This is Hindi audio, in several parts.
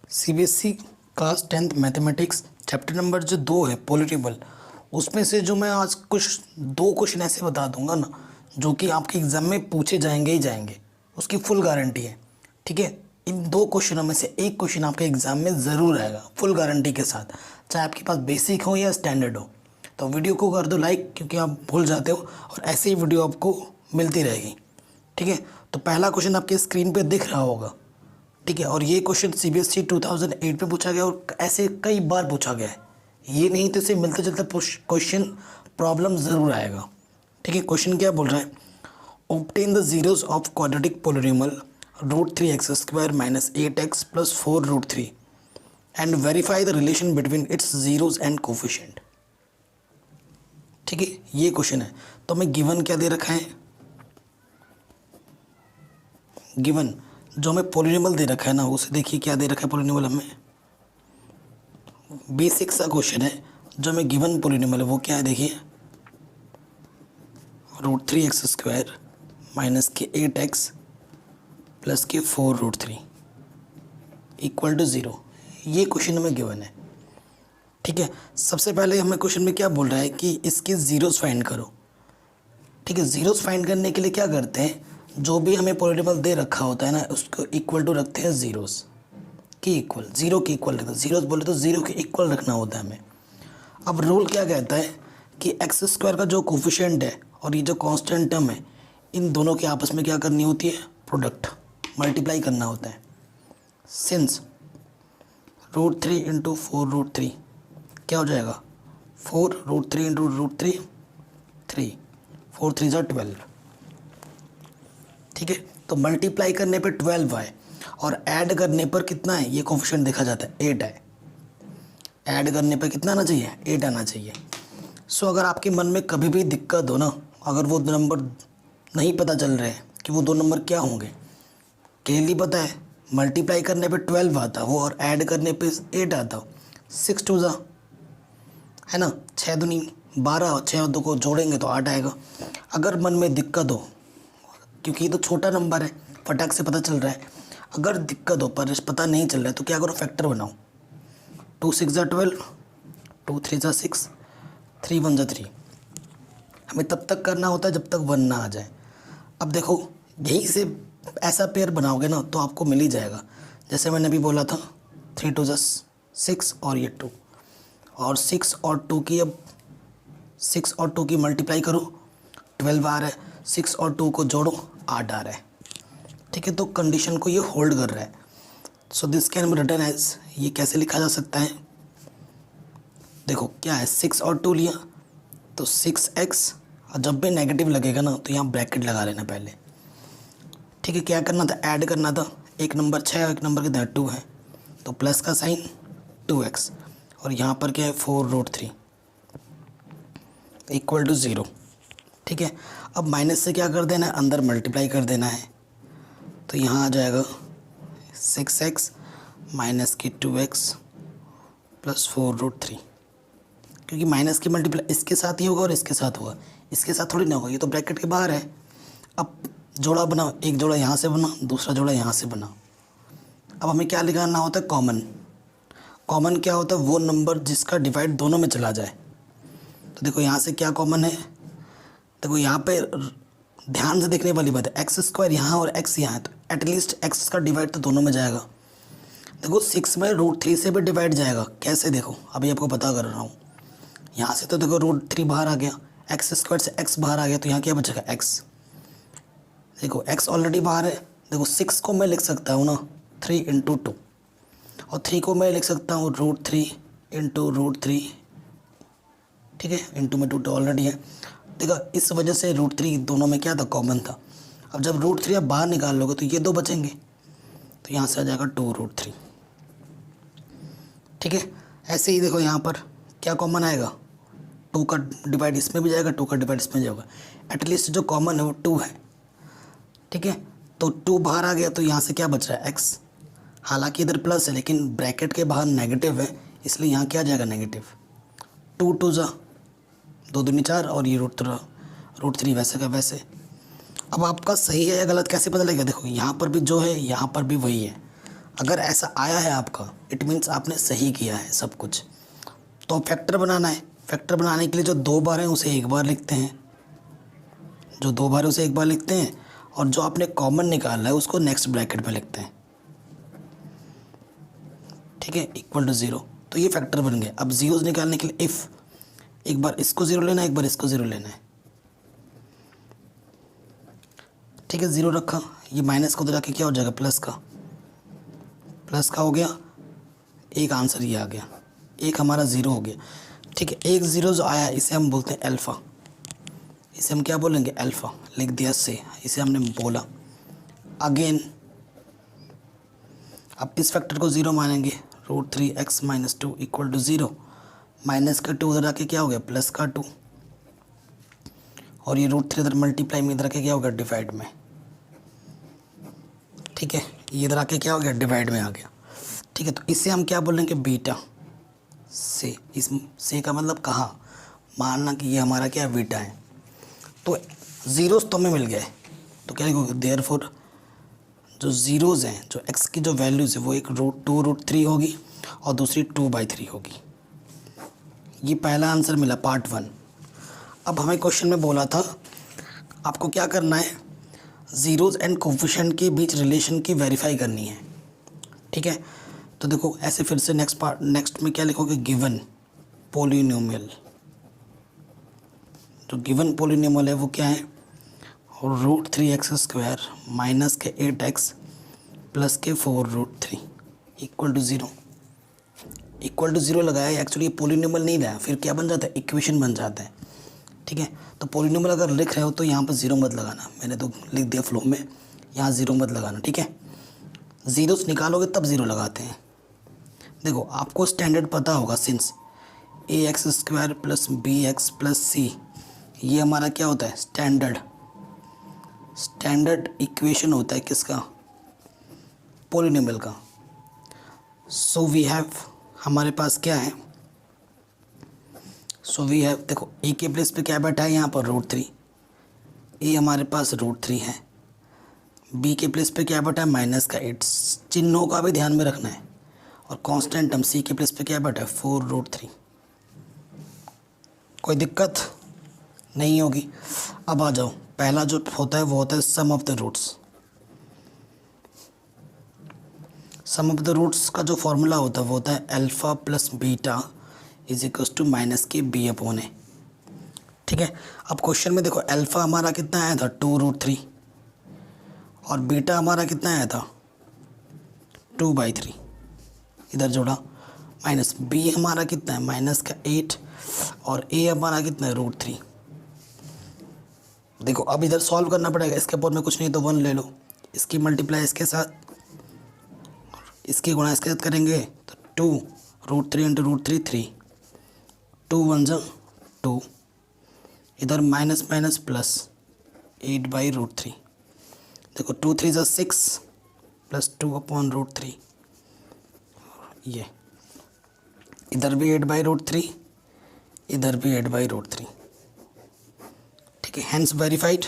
CBSE class 10th mathematics chapter number जो 2 है पॉलिटिबल, उसमें से जो मैं आज कुछ 2 क्वेश्चन ऐसे बता दूंगा ना जो कि आपके एग्ज़ाम में पूछे जाएंगे ही जाएंगे, उसकी फुल गारंटी है। ठीक है, इन 2 क्वेश्चनों में से एक क्वेश्चन आपके एग्ज़ाम में ज़रूर आएगा फुल गारंटी के साथ, चाहे आपके पास बेसिक हो या स्टैंडर्ड हो। तो वीडियो को कर दो लाइक, क्योंकि आप भूल जाते हो और ऐसे ही वीडियो आपको मिलती रहेगी। ठीक है, तो पहला क्वेश्चन आपके स्क्रीन पे दिख रहा होगा। ठीक है, और ये क्वेश्चन सीबीएसई 2008 में पूछा गया और ऐसे कई बार पूछा गया है। ये नहीं तो इसे मिलते जुलते क्वेश्चन प्रॉब्लम ज़रूर आएगा। ठीक है, क्वेश्चन क्या बोल रहा है, obtain the zeros of quadratic polynomial √3x² - 8x + 4√3 and verify the relation between its zeros and coefficient. ठीक है, ये क्वेश्चन है। तो हमें गिवन क्या दे रखा है, गिवन जो हमें पोलिनोमियल दे रखा है ना, उसे देखिए क्या दे रखा है पोलिनोमियल हमें। बेसिक सा क्वेश्चन है, जो हमें गिवन पोलिनोमियल है वो क्या है, देखिए √3x² - 8x + 4√3 = 0। ये क्वेश्चन हमें गिवन है। ठीक है, सबसे पहले हमें क्वेश्चन में क्या बोल रहा है कि इसके ज़ीरोस फाइंड करो। ठीक है, ज़ीरोस फाइंड करने के लिए क्या करते हैं, जो भी हमें पोलिनोमियल दे रखा होता है ना, उसको इक्वल टू रखते हैं ज़ीरोस की इक्वल, ज़ीरो के इक्वल रखते हैं। ज़ीरोस बोले तो ज़ीरो के इक्वल रखना होता है हमें। अब रूल क्या कहता है कि x² का जो कोफिशिएंट है और ये जो कांस्टेंट टर्म है, इन दोनों के आपस में क्या करनी होती है, प्रोडक्ट, मल्टीप्लाई करना होता है। सिंस √3 × 4√3 क्या हो जाएगा, 4√3 × √3 3, 4 3 = 12। ठीक है, तो मल्टीप्लाई करने पे 12 आए और ऐड करने पर कितना है, ये कोफिशिएंट देखा जाता है 8 है। ऐड करने पे कितना आना चाहिए, 8 आना चाहिए। सो अगर आपके मन में कभी भी दिक्कत हो ना, अगर वो दो नंबर नहीं पता चल रहे हैं कि वो 2 नंबर क्या होंगे, क्लियरली पता है मल्टीप्लाई करने पे 12 आता हो और ऐड करने पे 8 आता हो। 6 2 ज़ा है ना, 6 दूनी 12 और 6 और 2 को जोड़ेंगे तो 8 आएगा। अगर मन में दिक्कत हो, क्योंकि ये तो छोटा नंबर है, फटाक से पता चल रहा है, अगर दिक्कत हो पर पता नहीं चल रहा है तो क्या करो, फैक्टर बनाओ। 2 6 = 12, 2 3 = 6, 3 1 = 3। हमें तब तक करना होता है जब तक 1 ना आ जाए। अब देखो, यहीं से ऐसा पेयर बनाओगे ना तो आपको मिल ही जाएगा। जैसे मैंने अभी बोला था 3 2 = 6 और ये 2, और 6 और 2 की, अब 6 और 2 की मल्टीप्लाई करो, 12 आ रहा है, 6 और 2 को जोड़ो, 8 आ रहा है। ठीक है, तो कंडीशन को ये होल्ड कर रहा है। So this can be written as, ये कैसे लिखा जा सकता है, देखो क्या है, 6 और 2 लिया तो 6x, और जब भी नेगेटिव लगेगा ना तो यहाँ ब्रैकेट लगा लेना पहले। ठीक है, क्या करना था, ऐड करना था, एक नंबर 6 और एक नंबर कितना 2 है, तो प्लस का साइन 2x, और यहाँ पर क्या है 4√3 = 0। ठीक है, अब माइनस से क्या कर देना है, अंदर मल्टीप्लाई कर देना है, तो यहाँ आ जाएगा 6x - 2x + 4√3, क्योंकि माइनस की मल्टीप्लाई इसके साथ ही होगा और इसके साथ होगा, इसके साथ थोड़ी ना होगा, ये तो ब्रैकेट के बाहर है। अब जोड़ा बनाओ, एक जोड़ा यहाँ से बना, दूसरा जोड़ा यहाँ से बना। अब हमें क्या निकालना होता है, कॉमन। कॉमन क्या होता है, वो नंबर जिसका डिवाइड दोनों में चला जाए। तो देखो यहाँ से क्या कॉमन है, देखो यहाँ पे ध्यान से देखने वाली बात है, x² यहाँ और x यहाँ है, तो एटलीस्ट x का डिवाइड तो दोनों में जाएगा। देखो 6 में √3 से भी डिवाइड जाएगा, कैसे, देखो अभी आपको पता कर रहा हूँ। यहाँ से तो देखो √3 बाहर आ गया, x² से x बाहर आ गया, तो यहाँ क्या बचेगा, x। देखो x ऑलरेडी बाहर है, देखो 6 को मैं लिख सकता हूँ ना 3 × 2, और 3 को मैं लिख सकता हूँ √3 × √3। ठीक है, इंटू में 2 ऑलरेडी है। देखो इस वजह से √3 दोनों में क्या था, कॉमन था। अब जब √3 आप बाहर निकाल लोगे तो ये 2 बचेंगे, तो यहाँ से आ जाएगा 2√3। ठीक है, ऐसे ही देखो यहाँ पर क्या कॉमन आएगा, 2 का डिवाइड इसमें भी जाएगा, 2 का डिवाइड इसमें जाएगा, एटलीस्ट जो कॉमन है वो 2 है। ठीक है, तो 2 बाहर आ गया, तो यहाँ से क्या बच रहा है, x। हालांकि इधर प्लस है लेकिन ब्रैकेट के बाहर नेगेटिव है, इसलिए यहाँ क्या जाएगा, नेगेटिव। 2 2 ज़ा 2 दूनी 4, और ये √3 वैसे का वैसे। अब आपका सही है या गलत कैसे पता लगेगा, देखो यहाँ पर भी जो है यहाँ पर भी वही है। अगर ऐसा आया है आपका, इट मीन्स आपने सही किया है सब कुछ। तो फैक्टर बनाना है, फैक्टर बनाने के लिए जो 2 बार है उसे 1 बार लिखते हैं, जो 2 बार है उसे 1 बार लिखते हैं, और जो आपने कॉमन निकाला है उसको नेक्स्ट ब्रैकेट में लिखते हैं, ठीक है, इक्वल टू 0। तो ये फैक्टर बन गए। अब जीरोस निकालने के लिए इफ़, एक बार इसको 0 लेना है, एक बार इसको 0 लेना है, ठीक है। 0 रखा, ये माइनस को उधर के क्या हो जाएगा, प्लस का, प्लस का हो गया, एक आंसर ये आ गया, एक हमारा 0 हो गया, ठीक है। एक 0 जो आया इसे हम बोलते हैं अल्फ़ा, इसे हम क्या बोलेंगे, अल्फ़ा, लिख दिया से, इसे हमने बोला। अगेन अब इस फैक्टर को 0 मानेंगे, √3x - 2 इक्वल टू 0, माइनस का 2 इधर आके क्या हो गया, प्लस का 2, और ये √3 इधर मल्टीप्लाई में इधर आके क्या हो गया, डिवाइड में, ठीक है। ये इधर आके क्या हो गया, डिवाइड में आ गया, ठीक है। तो इसे हम क्या बोलेंगे, बीटा से। इस से का मतलब कहाँ, मानना कि ये हमारा क्या बीटा है। तो ज़ीरोस तो हमें मिल गए, तो क्या लिखोगे, देयरफॉर जो ज़ीरोज़ हैं, जो x की जो वैल्यूज़ है वो एक √2√3 होगी और दूसरी 2/3 होगी। ये पहला आंसर मिला, पार्ट 1। अब हमें क्वेश्चन में बोला था आपको क्या करना है, ज़ीरोज़ एंड कोफिशिएंट के बीच रिलेशन की वेरीफाई करनी है, ठीक है। तो देखो ऐसे फिर से नेक्स्ट में क्या लिखोगे, गिवन पोलिनोमियल। जो गिवन पोलिनोमियल है वो क्या है, √3x² माइनस के 8x प्लस के 4√3 इक्वल टू 0। इक्वल टू 0 लगाया है, एक्चुअली पोलिनोमियल नहीं रहा, फिर क्या बन जाता है, इक्वेशन बन जाता है, ठीक है। तो पोलिनोमियल अगर लिख रहे हो तो यहाँ पर 0 मत लगाना, मैंने तो लिख दिया फ्लो में, यहाँ 0 मत लगाना, ठीक है। ज़ीरोस निकालोगे तब 0 लगाते हैं। देखो आपको स्टैंडर्ड पता होगा, since ax² plus bx plus c, ये हमारा क्या होता है, स्टैंडर्ड इक्वेशन होता है किसका, पोलिनोमियल का। सो वी हैव, हमारे पास क्या है, सो वी हैव, देखो a के प्लेस पे क्या बैठा है यहाँ पर, √3, a हमारे पास √3 है, b के प्लेस पे क्या बैठा है, माइनस का 8, चिन्हों का भी ध्यान में रखना है, और कांस्टेंट टर्म c के प्लेस पे क्या बैठा है, 4√3। कोई दिक्कत नहीं होगी। अब आ जाओ, पहला जो होता है वो होता है sum of the roots. Sum of the roots का जो फॉर्मूला होता है वो होता है alpha plus beta is equals to minus k b/a, ठीक है। अब क्वेश्चन में देखो अल्फ़ा हमारा कितना आया था, 2√3, और बीटा हमारा कितना आया था, 2/3, इधर जोड़ा, माइनस b हमारा कितना है, माइनस का 8, और a हमारा कितना है, √3। देखो अब इधर सॉल्व करना पड़ेगा, इसके ऊपर में कुछ नहीं तो 1 ले लो, इसकी मल्टीप्लाई इसके साथ, इसकी गुणा इसके साथ करेंगे तो 2√3 इंटू √3 3, 2 1 जा 2, इधर माइनस माइनस प्लस 8/√3। देखो 2 3 जा 6 प्लस 2/√3, ये इधर भी 8/√3, इधर भी 8/√3, ठीक है। हैंस वेरीफाइड,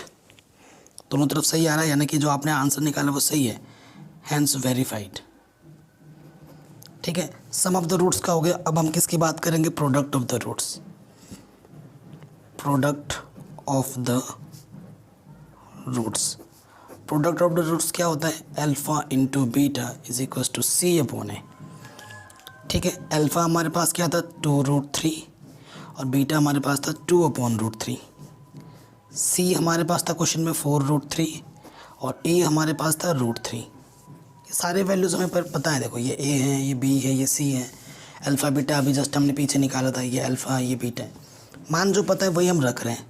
दोनों तरफ सही आ रहा है, यानी कि जो आपने आंसर निकाला वो सही है, हैंस वेरीफाइड, ठीक है। सम ऑफ द रूट्स का हो गया। अब हम किसकी बात करेंगे, product of the roots. Product of the roots, product of the roots क्या होता है, alpha into beta is equals to c/a, ठीक है। अल्फ़ा हमारे पास क्या था, 2√3, और बीटा हमारे पास था 2/√3, c हमारे पास था क्वेश्चन में 4√3, और a हमारे पास था √3। ये सारे वैल्यूज़ हमें पर पता है, देखो ये a है, ये b है, ये c है, अल्फ़ा बीटा अभी जस्ट हमने पीछे निकाला था, ये अल्फ़ा ये बीटा है, मान जो पता है वही हम रख रहे हैं।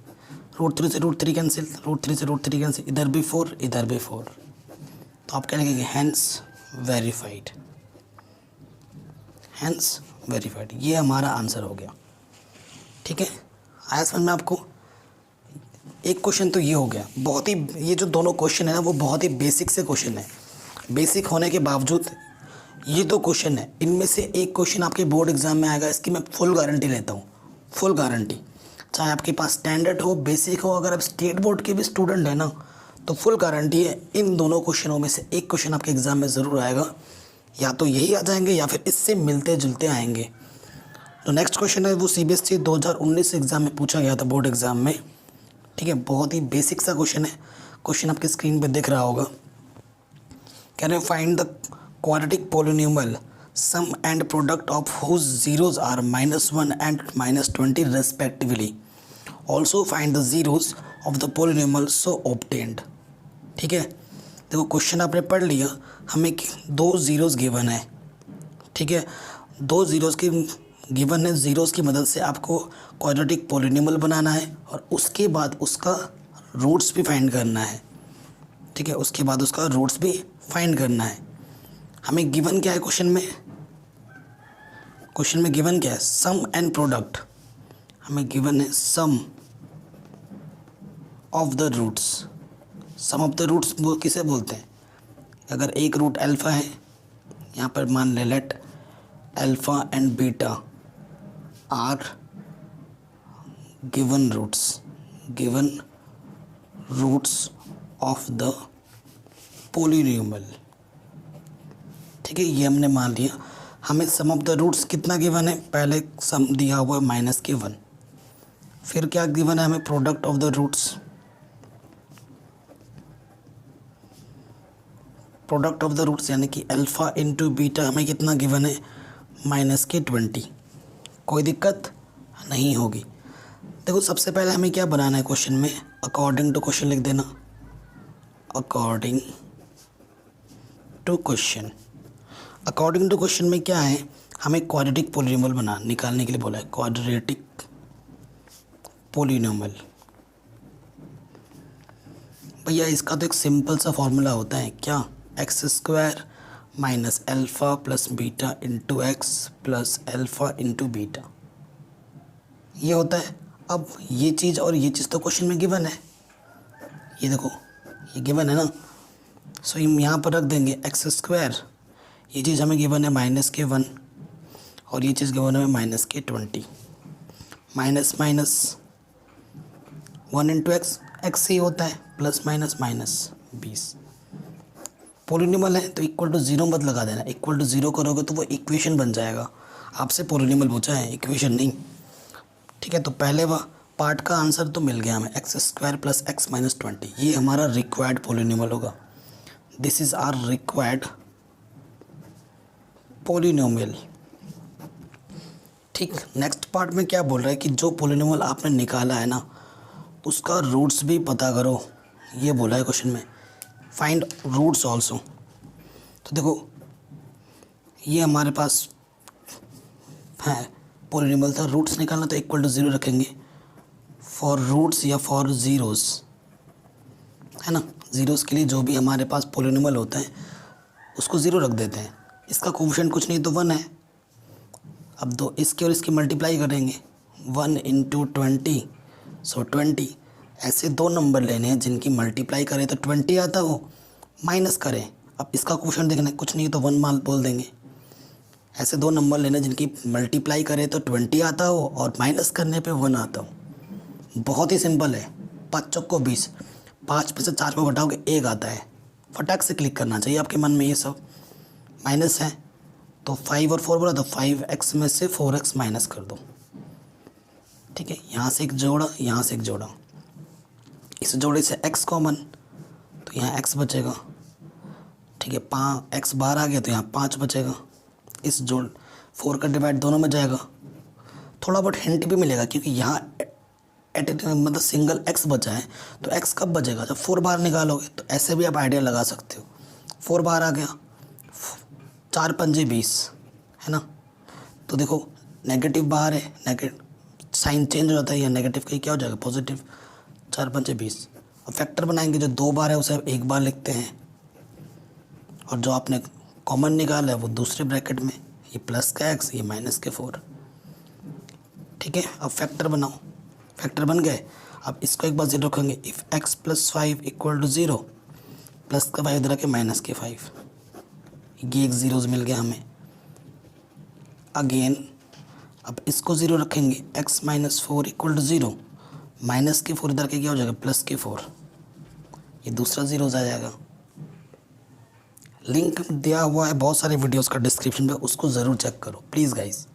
√3 से √3 कैंसिल, √3 से √3 कैंसिल, इधर भी 4 इधर भी 4, तो आप क्या लिखेंगे, हैंस वेरीफाइड, हैंस वेरीफाइड, ये हमारा आंसर हो गया, ठीक है। आया समझ में आपको। एक क्वेश्चन तो ये हो गया, बहुत ही, ये जो दोनों क्वेश्चन है ना वो बहुत ही बेसिक से क्वेश्चन है, बेसिक होने के बावजूद ये दो क्वेश्चन है, इनमें से एक क्वेश्चन आपके बोर्ड एग्जाम में आएगा, इसकी मैं फुल गारंटी लेता हूँ, फुल गारंटी। चाहे आपके पास स्टैंडर्ड हो, बेसिक हो, अगर आप स्टेट बोर्ड के भी स्टूडेंट हैं ना तो फुल गारंटी है इन दोनों क्वेश्चनों में से एक क्वेश्चन आपके एग्ज़ाम में ज़रूर आएगा, या तो यही आ जाएंगे या फिर इससे मिलते जुलते आएंगे। तो नेक्स्ट क्वेश्चन है वो CBSE 2019 एग्ज़ाम में पूछा गया था, बोर्ड एग्ज़ाम में। ठीक है, बहुत ही बेसिक सा क्वेश्चन है। क्वेश्चन आपके स्क्रीन पे दिख रहा होगा। Can you find the quadratic polynomial sum and product of whose zeros are -1 and -20 respectively, also find the zeros of the polynomial so obtained. ठीक है, देखो क्वेश्चन आपने पढ़ लिया, हमें 2 जीरोज़ गिवन है। ठीक है, 2 जीरोज़ की गिवन है, जीरोज़ की मदद से आपको क्वाड्रेटिक पोलिनोमियल बनाना है और उसके बाद उसका रूट्स भी फाइंड करना है। ठीक है, उसके बाद उसका रूट्स भी फाइंड करना है। हमें गिवन क्या है क्वेश्चन में? क्वेश्चन में गिवन क्या है? Sum and product. हमें गिवन है sum of the roots. Sum of the roots वो किसे बोलते हैं? अगर एक रूट अल्फ़ा है, यहाँ पर मान ले let alpha and beta are given roots of the polynomial. ठीक है, ये हमने मान लिया। हमें सम ऑफ द रूट्स कितना गिवन है? पहले सम दिया हुआ है -1। फिर क्या गिवन है हमें? Product of the roots. Product of the roots यानी कि अल्फ़ा इंटू बीटा हमें कितना गिवन है? -20। कोई दिक्कत नहीं होगी। देखो सबसे पहले हमें क्या बनाना है क्वेश्चन में? अकॉर्डिंग टू क्वेश्चन लिख देना। According to question. According to question में क्या है? हमें क्वाड्रेटिक पोलिनोमियल निकालने के लिए बोला है। क्वाड्रेटिक पोलिनोमियल भैया इसका तो एक सिंपल सा फॉर्मूला होता है। क्या? x² minus alpha plus beta into x plus alpha into beta, ये होता है। अब ये चीज़ और ये चीज़ तो क्वेश्चन में गिवन है। ये देखो ये गिवन है ना, सो हम यहाँ पर रख देंगे x²। ये चीज़ हमें गिवन है -1 और ये चीज़ गिवन है -20। माइनस माइनस 1 इंटू एक्स ही होता है, प्लस माइनस -20। पोलिनोमियल है तो इक्वल टू 0 मत लगा देना। इक्वल टू 0 करोगे तो वो इक्वेशन बन जाएगा। आपसे पोलिनोमियल पूछा है, इक्वेशन नहीं। ठीक है, तो पहले वह पार्ट का आंसर तो मिल गया हमें, x² प्लस x -20। ये हमारा रिक्वायर्ड पोलिनोमियल होगा। This is our required polynomial. ठीक, नेक्स्ट पार्ट में क्या बोल रहा है कि जो पोलिनोमियल आपने निकाला है ना उसका रूट्स भी पता करो, ये बोला है क्वेश्चन में। Find roots also. तो देखो ये हमारे पास है पोलिनोमियल था, रूट्स निकालना तो इक्वल टू 0 रखेंगे फॉर रूट्स या फॉर ज़ीरोज़, है ना। ज़ीरोज़ के लिए जो भी हमारे पास पोलिनोमियल होता है उसको 0 रख देते हैं। इसका कोफिशिएंट कुछ नहीं तो 1 है। अब दो इसके और इसकी मल्टीप्लाई करेंगे, 1 इंटू 20 सो 20। ऐसे 2 नंबर लेने हैं जिनकी मल्टीप्लाई करें तो 20 आता हो, माइनस करें। अब इसका क्वेश्चन देखना है, कुछ नहीं तो 1 मान बोल देंगे। ऐसे 2 नंबर लेने जिनकी मल्टीप्लाई करें तो 20 आता हो और माइनस करने पे 1 आता हो। बहुत ही सिंपल है। 5 चौको 20, 5 में से 4 को घटाओगे 1 आता है। फटाक से क्लिक करना चाहिए आपके मन में। ये सब माइनस है तो 5 और 4 बोला तो 5x में से 4x माइनस कर दो। ठीक है, यहाँ से एक जोड़ा, यहाँ से एक जोड़ा, इस जोड़े से x कॉमन तो यहाँ x बचेगा। ठीक है, x बाहर आ गया तो यहाँ 5 बचेगा। इस जोड़ 4 का डिवाइड दोनों में जाएगा। थोड़ा बहुत हिंट भी मिलेगा क्योंकि यहाँ मतलब सिंगल x बचा है तो x कब बचेगा? जब 4 बाहर निकालोगे। तो ऐसे भी आप आइडिया लगा सकते हो। 4 बाहर आ गया, 4 पंजे 20, है ना। तो देखो नेगेटिव बाहर है, नेगेटिव साइन चेंज हो जाता है, या नेगेटिव का क्या हो जाएगा? पॉजिटिव। 4 पंजे 20। अब फैक्टर बनाएंगे, जो 2 बार है उसे 1 बार लिखते हैं और जो आपने कॉमन निकाला है वो दूसरे ब्रैकेट में। ये प्लस का x, ये माइनस के 4। ठीक है, अब फैक्टर बनाओ। फैक्टर बन गए। अब इसको एक बार 0 रखेंगे। इफ़ x + 5 = 0, प्लस का 5 इधर आके माइनस के 5, ये एक ज़ीरोज़ मिल गया हमें। अगेन अब इसको 0 रखेंगे। x - 4 = 0, माइनस के 4 इधर के क्या हो जाएगा? प्लस के 4, ये दूसरा ज़ीरोज़ आ जाएगा। लिंक दिया हुआ है बहुत सारे वीडियोस का डिस्क्रिप्शन पे, उसको ज़रूर चेक करो प्लीज़ गाइस।